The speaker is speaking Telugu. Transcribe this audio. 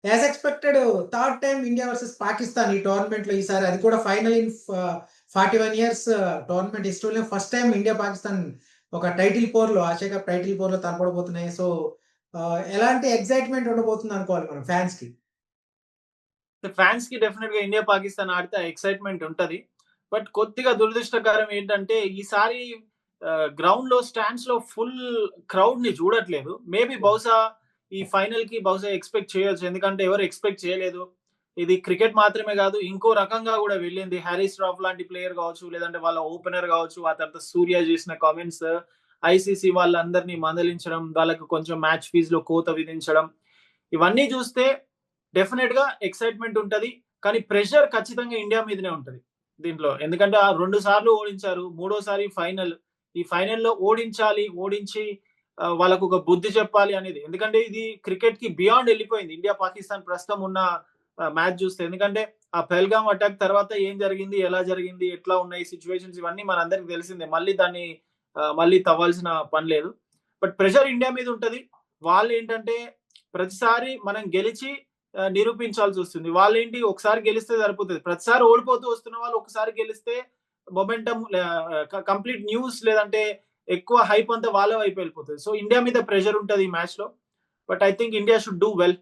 As expected third time India versus Pakistan ఈ టోర్నమెంట్‌లో ఈసారి అది కూడా ఫైనల్ ఇన్ 41 ఇయర్స్ టోర్నమెంట్ హిస్టరీలో ఫస్ట్ టైమ్ ఇండియా, పాకిస్తాన్ ఒక టైటిల్ పోర్‌లో ఆసియా కప్ టైటిల్ పోర్‌లో తలపడబోతున్నాయి. సో, ఎలాంటి ఎక్సైట్‌మెంట్ ఉండబోతుంది అనుకోవాలి మనం ఫ్యాన్స్‌కి. ఫ్యాన్స్‌కి డెఫినిట్‌గా ఇండియా, పాకిస్తాన్ ఆడితే ఎక్సైట్‌మెంట్ ఉంటది. బట్ కొద్దిగా దురదృష్టకరం ఏంటంటే ఈసారి గ్రౌండ్‌లో స్టాండ్స్‌లో ఫుల్ క్రౌడ్‌ని చూడట్లేదు. మేబీ బహుశా ఈ ఫైనల్‌కి బహుశా ఎక్స్‌పెక్ట్ చేయొచ్చు. ఎందుకంటే ఎవరు ఎక్స్‌పెక్ట్ చేయలేదు. ఇది క్రికెట్ మాత్రమే కాదు ఇంకో రకంగా కూడా వెళ్ళింది. హ్యారీస్ రాఫ్ లాంటి ప్లేయర్ కావచ్చు, లేదంటే వాళ్ళ ఓపెనర్ కావచ్చు, ఆ తర్వాత సూర్య చేసిన కామెంట్స్, ఐసీసీ వాళ్ళందరినీ మందలించడం, వాళ్ళకి కొంచెం మ్యాచ్ ఫీజ్‌లో కోత విధించడం. ఇవన్నీ చూస్తే డెఫినిట్‌గా ఎక్సైట్‌మెంట్ ఉంటది. కానీ ప్రెషర్ ఖచ్చితంగా ఇండియా మీదనే ఉంటది దీంట్లో. ఎందుకంటే ఆ 2 సార్లు ఓడించారు. మూడోసారి ఫైనల్. ఈ ఫైనల్‌లో ఓడించాలి. ఓడించి వాళ్ళకొక బుద్ధి చెప్పాలి అనేది. ఎందుకంటే ఇది క్రికెట్‌కి బియాండ్ ఎళ్ళిపోయింది. ఇండియా, పాకిస్తాన్ ప్రస్తుతం ఉన్న మ్యాచ్ చూస్తే. ఎందుకంటే ఆ పెహల్గామ్ అటాక్ తర్వాత ఏం జరిగింది? ఎలా జరిగింది? ఎట్లా ఉన్నాయి సిట్యుయేషన్స్ ఇవన్నీ మనందరికి తెలిసిందే. మళ్ళీ దాన్ని మళ్ళీ తవ్వాల్సిన పని లేదు. బట్ ప్రెషర్ ఇండియా మీద ఉంటది. వాళ్ళేంటంటే ప్రతిసారి మనం గెలిచి నిరూపించాల్సొస్తుంది. వాళ్ళేంటి ఒకసారి గెలిస్తే సరిపోతది. ప్రతిసారి ఓడిపోతూ వస్తున్న వాళ్ళు ఒకసారి గెలిస్తే మొమెంటమ్ కంప్లీట్ న్యూస్ లేదంటే ఎక్కువ హైప్ అంతా వాళ్ళ వైపు వెళ్ళిపోతది. సో ఇండియా మీద ప్రెషర్ ఉంటది ఈ మ్యాచ్‌లో. But I think India should do well.